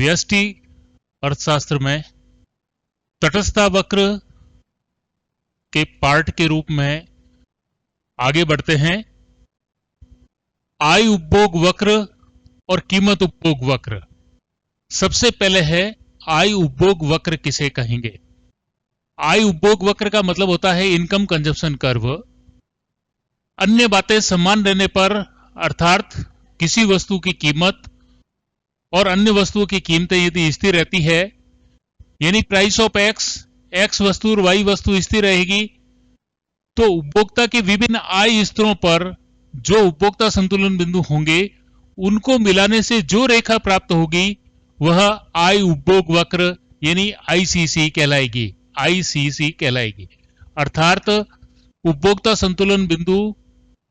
व्यष्टि अर्थशास्त्र में तटस्थता वक्र के पार्ट के रूप में आगे बढ़ते हैं। आय उपभोग वक्र और कीमत उपभोग वक्र। सबसे पहले है आय उपभोग वक्र किसे कहेंगे। आय उपभोग वक्र का मतलब होता है इनकम कंजप्शन कर्व। अन्य बातें समान रहने पर, अर्थात किसी वस्तु की कीमत और अन्य वस्तुओं की कीमतें यदि स्थिर रहती है, यानी प्राइस ऑफ एक्स वस्तु और वाई वस्तु स्थिर रहेगी, तो उपभोक्ता के विभिन्न आय स्तरों पर जो उपभोक्ता संतुलन बिंदु होंगे उनको मिलाने से जो रेखा प्राप्त होगी वह आय उपभोग वक्र यानी आईसीसी कहलाएगी। आईसीसी कहलाएगी। अर्थात उपभोक्ता संतुलन बिंदु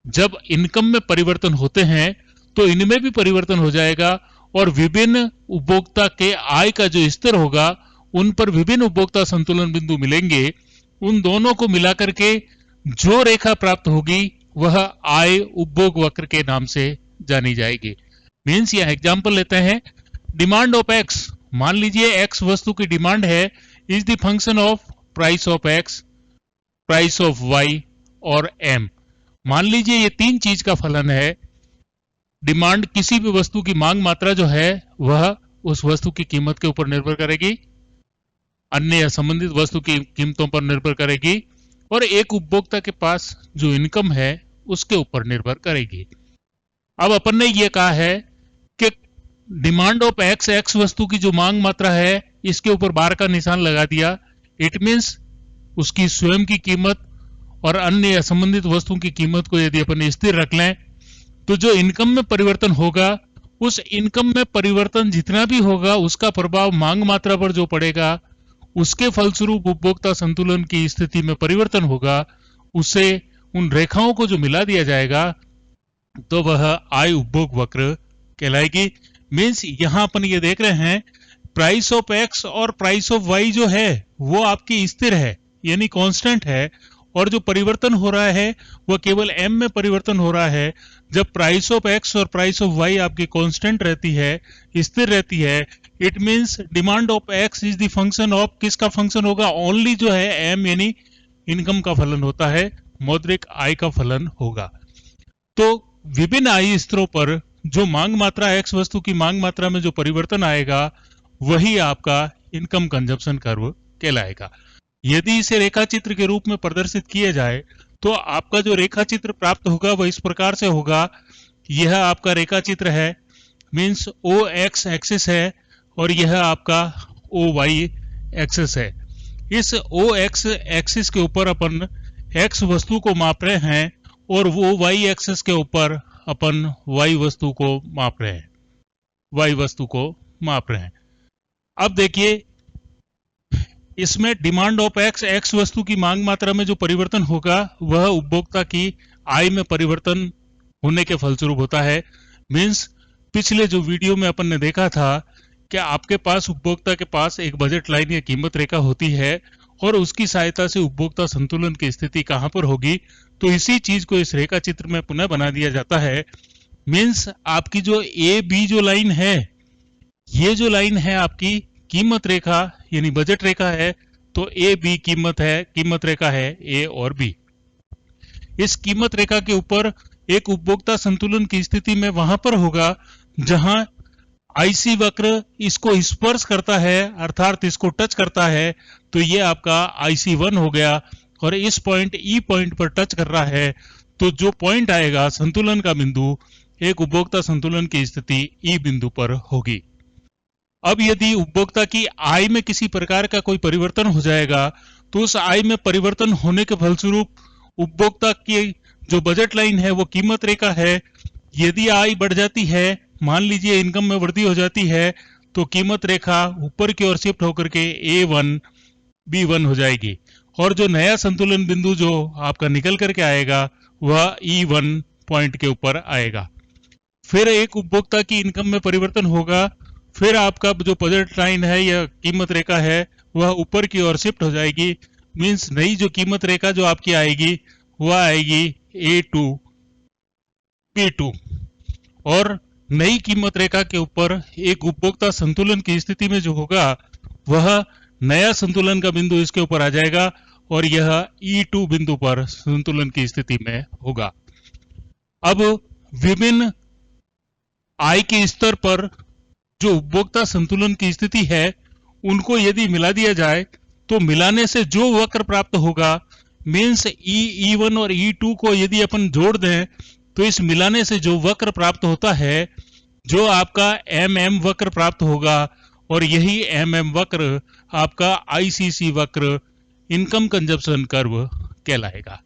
जब इनकम में परिवर्तन होते हैं तो इनमें भी परिवर्तन हो जाएगा और विभिन्न उपभोक्ता के आय का जो स्तर होगा उन पर विभिन्न उपभोक्ता संतुलन बिंदु मिलेंगे। उन दोनों को मिलाकर के जो रेखा प्राप्त होगी वह आय उपभोग वक्र के नाम से जानी जाएगी। मीन्स यह एग्जांपल लेते हैं, डिमांड ऑफ एक्स। मान लीजिए एक्स वस्तु की डिमांड है is the function of price of x, price of y और एम। मान लीजिए ये तीन चीज का फलन है। डिमांड किसी भी वस्तु की मांग मात्रा जो है वह उस वस्तु की कीमत के ऊपर निर्भर करेगी, अन्य संबंधित वस्तु की कीमतों पर निर्भर करेगी और एक उपभोक्ता के पास जो इनकम है उसके ऊपर निर्भर करेगी। अब अपन ने यह कहा है कि डिमांड ऑफ एक्स वस्तु की जो मांग मात्रा है इसके ऊपर बार का निशान लगा दिया। इट मीन्स उसकी स्वयं की कीमत और अन्य संबंधित वस्तुओं की कीमत को यदि अपन स्थिर रख लें तो जो इनकम में परिवर्तन होगा उस इनकम में परिवर्तन जितना भी होगा उसका प्रभाव मांग मात्रा पर जो पड़ेगा उसके फलस्वरूप उपभोक्ता संतुलन की स्थिति में परिवर्तन होगा। उससे उन रेखाओं को जो मिला दिया जाएगा तो वह आय उपभोग वक्र कहलाएगी। मीन्स यहां अपन ये देख रहे हैं प्राइस ऑफ एक्स और प्राइस ऑफ वाई जो है वो आपकी स्थिर है यानी कांस्टेंट है और जो परिवर्तन हो रहा है वह केवल एम में परिवर्तन हो रहा है। जब प्राइस ऑफ एक्स और प्राइस ऑफ वाई आपकी कांस्टेंट रहती है, स्थिर रहती है, it means demand of x is the function of, किसका फंक्शन होगा, ओनली जो है एम यानी इनकम का फलन होता है, मौद्रिक आय का फलन होगा। तो विभिन्न आय स्तरों पर जो मांग मात्रा एक्स वस्तु की मांग मात्रा में जो परिवर्तन आएगा वही आपका इनकम कंजप्शन कर्व कहलाएगा। यदि इसे रेखा चित्र के रूप में प्रदर्शित किया जाए तो आपका जो रेखा चित्र प्राप्त होगा वह इस प्रकार से होगा। यह आपका रेखा चित्र है, मींस ओ एक्स एक्सिस है और यह आपका ओ वाई एक्सिस है। इस ओ एक्स एक्सिस के ऊपर अपन एक्स वस्तु को माप रहे हैं और वो वाई एक्सिस के ऊपर अपन वाई वस्तु को माप रहे हैं, वाई वस्तु को माप रहे हैं। अब देखिए इसमें डिमांड ऑफ एक्स वस्तु की मांग मात्रा में जो परिवर्तन होगा वह उपभोक्ता की आय में परिवर्तन होने के फलस्वरूप होता है। मींस पिछले जो वीडियो में अपन ने देखा था कि आपके पास उपभोक्ता के पास एक बजट लाइन या कीमत रेखा होती है और उसकी सहायता से उपभोक्ता संतुलन की स्थिति कहां पर होगी, तो इसी चीज को इस रेखा चित्र में पुनः बना दिया जाता है। मींस आपकी जो ए बी जो लाइन है, ये जो लाइन है आपकी कीमत रेखा यानी बजट रेखा है, तो ए बी कीमत रेखा है ए और बी। इस कीमत रेखा के ऊपर एक उपभोक्ता संतुलन की स्थिति में वहां पर होगा जहां आईसी वक्र इसको स्पर्श करता है, अर्थात इसको टच करता है, तो ये आपका आईसी 1 हो गया और इस पॉइंट ई पॉइंट पर टच कर रहा है, तो जो पॉइंट आएगा संतुलन का बिंदु, एक उपभोक्ता संतुलन की स्थिति ई बिंदु पर होगी। अब यदि उपभोक्ता की आय में किसी प्रकार का कोई परिवर्तन हो जाएगा तो उस आय में परिवर्तन होने के फलस्वरूप उपभोक्ता की जो बजट लाइन है वो कीमत रेखा है। यदि आय बढ़ जाती है, मान लीजिए इनकम में वृद्धि हो जाती है, तो कीमत रेखा ऊपर की ओर शिफ्ट होकर के A1 B1 हो जाएगी और जो नया संतुलन बिंदु जो आपका निकल करके आएगा वह E1 पॉइंट के ऊपर आएगा। फिर एक उपभोक्ता की इनकम में परिवर्तन होगा, फिर आपका जो बजट लाइन है या कीमत रेखा है वह ऊपर की ओर शिफ्ट हो जाएगी। मींस नई जो कीमत रेखा जो आपकी आएगी वह आएगी A2 B2 और नई कीमत रेखा के ऊपर एक उपभोक्ता संतुलन की स्थिति में जो होगा वह नया संतुलन का बिंदु इसके ऊपर आ जाएगा और यह E2 बिंदु पर संतुलन की स्थिति में होगा। अब विभिन्न आय के स्तर पर जो उपभोक्ता संतुलन की स्थिति है उनको यदि मिला दिया जाए तो मिलाने से जो वक्र प्राप्त होगा मीन्स E1 और E2 को यदि अपन जोड़ दें तो इस मिलाने से जो वक्र प्राप्त होता है जो आपका MM वक्र प्राप्त होगा और यही MM वक्र आपका ICC वक्र इनकम कंजप्शन कर्व कहलाएगा।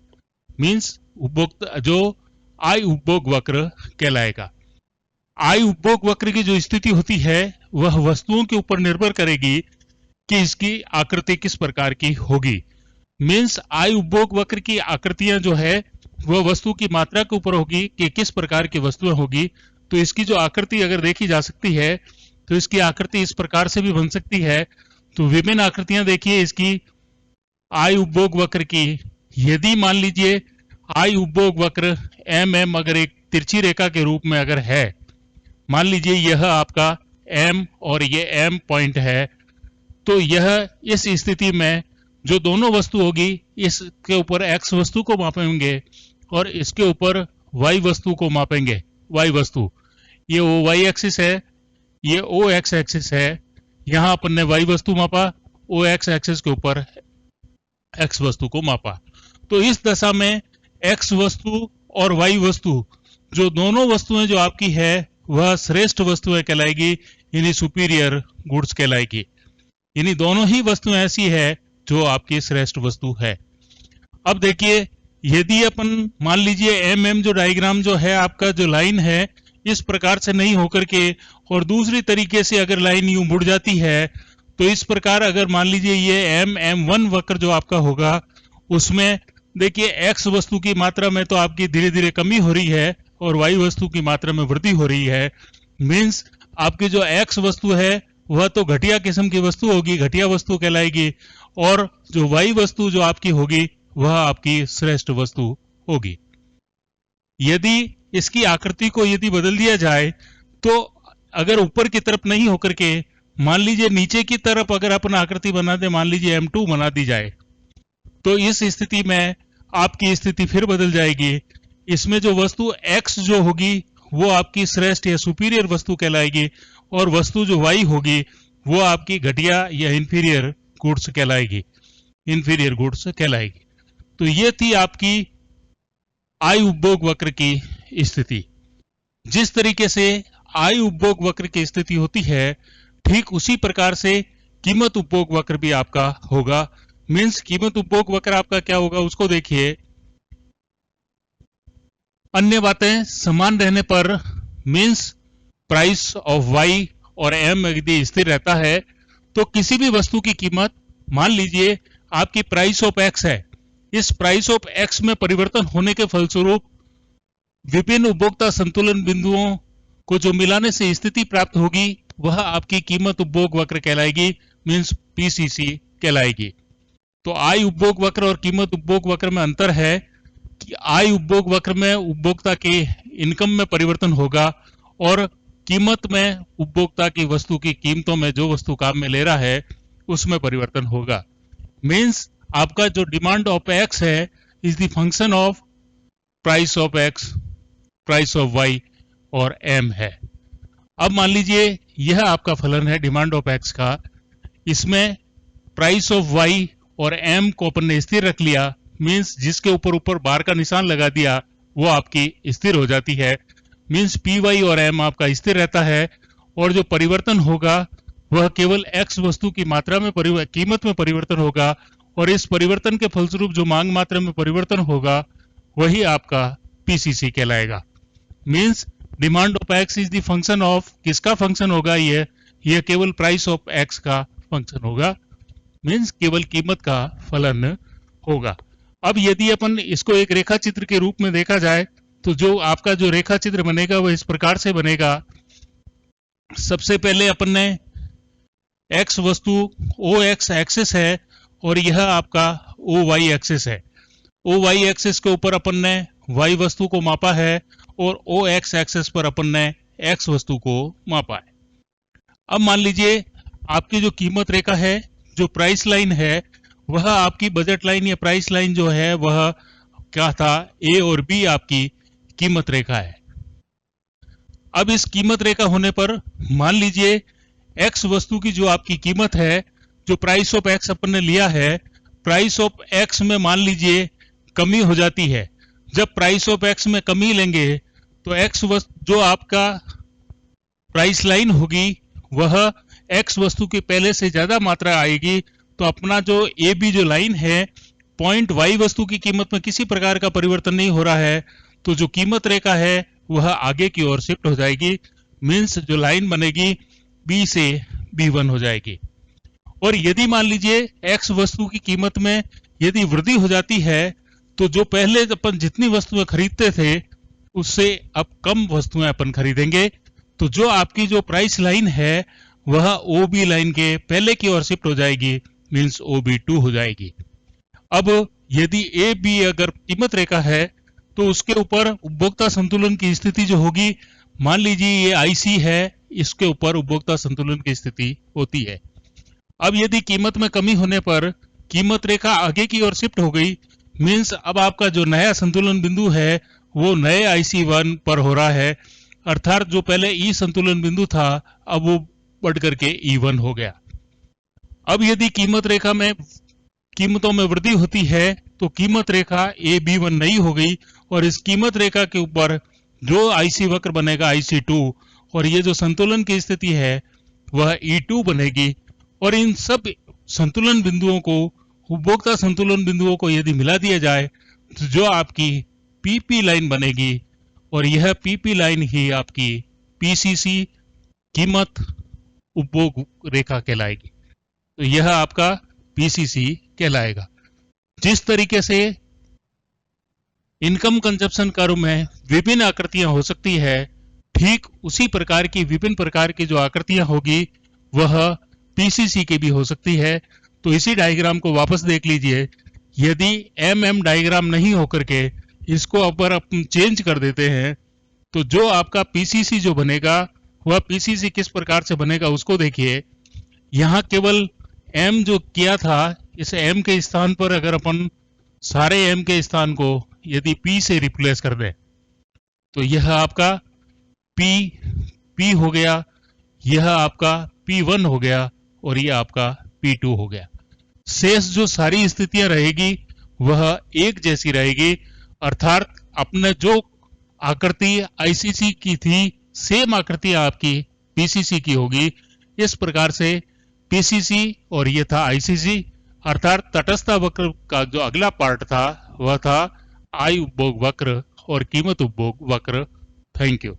मीन्स उपभोक्ता जो आय उपभोग वक्र कहलाएगा। आय उपभोग वक्र की जो स्थिति होती है वह वस्तुओं के ऊपर निर्भर करेगी कि इसकी आकृति किस प्रकार की होगी। मीन्स आय उपभोग वक्र की आकृतियां जो है वह वस्तु की मात्रा के ऊपर होगी कि किस प्रकार की वस्तुएं होगी। तो इसकी जो आकृति अगर देखी जा सकती है तो इसकी आकृति इस प्रकार से भी बन सकती है। तो विभिन्न आकृतियां देखिए इसकी आय उपभोग वक्र की। यदि मान लीजिए आय उपभोग वक्र MM अगर एक तिरछी रेखा के रूप में अगर है, मान लीजिए यह आपका M और ये M पॉइंट है, तो यह इस स्थिति में जो दोनों वस्तु होगी इसके ऊपर X वस्तु को मापेंगे और इसके ऊपर Y वस्तु को मापेंगे। Y वस्तु ये OY एक्सिस है, ये OX एक्सिस है। यहां अपन ने Y वस्तु मापा, OX एक्सिस के ऊपर X वस्तु को मापा। तो इस दशा में X वस्तु और Y वस्तु जो दोनों वस्तुएं जो आपकी है वह श्रेष्ठ वस्तुएं कहलाएगी, यानी सुपीरियर गुड्स कहलाएगी। यानी दोनों ही वस्तुएं ऐसी है जो आपकी श्रेष्ठ वस्तु है। अब देखिए यदि अपन मान लीजिए MM जो डायग्राम जो है आपका जो लाइन है इस प्रकार से नहीं होकर के और दूसरी तरीके से अगर लाइन यूं मुड़ जाती है तो इस प्रकार अगर मान लीजिए ये MM1 वक्र जो आपका होगा उसमें देखिए X वस्तु की मात्रा में तो आपकी धीरे धीरे कमी हो रही है और Y वस्तु की मात्रा में वृद्धि हो रही है। मीन्स आपकी जो X वस्तु है वह तो घटिया किस्म की वस्तु होगी, घटिया वस्तु कहलाएगी, और जो Y वस्तु जो आपकी होगी वह आपकी श्रेष्ठ वस्तु होगी। यदि इसकी आकृति को यदि बदल दिया जाए तो अगर ऊपर की तरफ नहीं होकर के मान लीजिए नीचे की तरफ अगर अपन आकृति बना दे, मान लीजिए M2 बना दी जाए, तो इस स्थिति में आपकी स्थिति फिर बदल जाएगी। इसमें जो वस्तु X जो होगी वो आपकी श्रेष्ठ या सुपीरियर वस्तु कहलाएगी और वस्तु जो Y होगी वो आपकी घटिया या इंफीरियर गुड्स कहलाएगी, इंफीरियर गुड्स कहलाएगी। तो ये थी आपकी आय उपभोग वक्र की स्थिति। जिस तरीके से आय उपभोग वक्र की स्थिति होती है ठीक उसी प्रकार से कीमत उपभोग वक्र भी आपका होगा। मीन्स कीमत उपभोग वक्र आपका क्या होगा उसको देखिए। अन्य बातें समान रहने पर मीन्स प्राइस ऑफ Y और M यदि स्थिर रहता है तो किसी भी वस्तु की कीमत, मान लीजिए आपकी प्राइस ऑफ X है, इस प्राइस ऑफ X में परिवर्तन होने के फलस्वरूप विभिन्न उपभोक्ता संतुलन बिंदुओं को जो मिलाने से स्थिति प्राप्त होगी वह आपकी कीमत उपभोग वक्र कहलाएगी, मीन्स PCC कहलाएगी। तो आय उपभोग वक्र और कीमत उपभोग वक्र में अंतर है कि आय उपभोग वक्र में उपभोक्ता के इनकम में परिवर्तन होगा और कीमत में उपभोक्ता की वस्तु की कीमतों में जो वस्तु काम में ले रहा है उसमें परिवर्तन होगा। मीन्स आपका जो डिमांड ऑफ X है is the function of price of X, price of Y और M है। अब मान लीजिए यह आपका फलन है डिमांड ऑफ X का, इसमें प्राइस ऑफ Y और M को अपन ने स्थिर रख लिया, मीन्स जिसके ऊपर ऊपर बार का निशान लगा दिया वो आपकी स्थिर हो जाती है। मीन्स PY और M आपका स्थिर रहता है और जो परिवर्तन होगा वह केवल X वस्तु की मात्रा में कीमत में परिवर्तन होगा और इस परिवर्तन के फलस्वरूप जो मांग मात्रा में परिवर्तन होगा वही आपका PCC कहलाएगा। Means demand of X is the function of, किसका फंक्शन होगा यह केवल प्राइस ऑफ X का फंक्शन होगा, मीन्स केवल कीमत का फलन होगा। अब यदि अपन इसको एक रेखा चित्र के रूप में देखा जाए तो जो आपका जो रेखा चित्र बनेगा वह इस प्रकार से बनेगा। सबसे पहले अपन ने X वस्तु OX एक्सिस है और यह आपका OY एक्सिस है। OY एक्सिस के ऊपर अपन ने Y वस्तु को मापा है और OX एक्सिस पर अपन ने एक्स वस्तु को मापा है। अब मान लीजिए आपकी जो कीमत रेखा है, जो प्राइस लाइन है, वह आपकी बजट लाइन या प्राइस लाइन जो है वह क्या था, ए और बी आपकी कीमत रेखा है। अब इस कीमत रेखा होने पर मान लीजिए एक्स वस्तु की जो आपकी कीमत है, जो प्राइस ऑफ एक्स अपन ने लिया है, प्राइस ऑफ एक्स में मान लीजिए कमी हो जाती है। जब प्राइस ऑफ एक्स में कमी लेंगे तो एक्स वस्तु जो आपका प्राइस लाइन होगी वह एक्स वस्तु की पहले से ज्यादा मात्रा आएगी। तो अपना जो ए बी जो लाइन है, पॉइंट वाई वस्तु की कीमत में किसी प्रकार का परिवर्तन नहीं हो रहा है, तो जो कीमत रेखा है वह आगे की ओर शिफ्ट हो जाएगी। मीन्स जो लाइन बनेगी बी से B1 हो जाएगी। और यदि मान लीजिए एक्स वस्तु की कीमत में यदि वृद्धि हो जाती है, तो जो पहले अपन जितनी वस्तुएं खरीदते थे उससे अब कम वस्तुएं अपन खरीदेंगे। तो जो आपकी जो प्राइस लाइन है वह OB लाइन के पहले की ओर शिफ्ट हो जाएगी, मीन्स OB2 हो जाएगी। अब यदि ए बी अगर कीमत रेखा है तो उसके ऊपर उपभोक्ता संतुलन की स्थिति जो होगी, मान लीजिए ये आईसी है, इसके ऊपर उपभोक्ता संतुलन की स्थिति होती है। अब यदि कीमत में कमी होने पर कीमत रेखा आगे की ओर शिफ्ट हो गई, मीन्स अब आपका जो नया संतुलन बिंदु है वो नए IC1 पर हो रहा है, अर्थात जो पहले ई संतुलन बिंदु था अब वो बढ़ करके E1 हो गया। अब यदि कीमत रेखा में कीमतों में वृद्धि होती है तो कीमत रेखा AB1 नहीं हो गई, और इस कीमत रेखा के ऊपर जो IC वक्र बनेगा IC2, और ये जो संतुलन की स्थिति है वह E2 बनेगी। और इन सब संतुलन बिंदुओं को, उपभोक्ता संतुलन बिंदुओं को यदि मिला दिया जाए तो जो आपकी PP लाइन बनेगी, और यह PP लाइन ही आपकी PCC कीमत उपभोग रेखा कहलाएगी। तो यह आपका PCC कहलाएगा। जिस तरीके से इनकम कंजप्शन कर्व में विभिन्न आकृतियां हो सकती है, ठीक उसी प्रकार की विभिन्न प्रकार की जो आकृतियां होगी वह PCC की भी हो सकती है। तो इसी डायग्राम को वापस देख लीजिए। यदि MM डायग्राम नहीं होकर के इसको अगर अपन चेंज कर देते हैं तो जो आपका PCC जो बनेगा वह PCC किस प्रकार से बनेगा उसको देखिए। यहाँ केवल M जो किया था, इस M के स्थान पर अगर अपन सारे M के स्थान को यदि P से रिप्लेस कर दें तो यह आपका P हो गया, यह आपका P1 हो गया, और यह आपका P2 हो गया। शेष जो सारी स्थितियां रहेगी वह एक जैसी रहेगी, अर्थात अपने जो आकृति ICC की थी सेम आकृति आपकी PCC की होगी। इस प्रकार से PCC और ये था ICC, अर्थात तटस्थता वक्र का जो अगला पार्ट था वह था आय उपभोग वक्र और कीमत उपभोग वक्र। Thank you.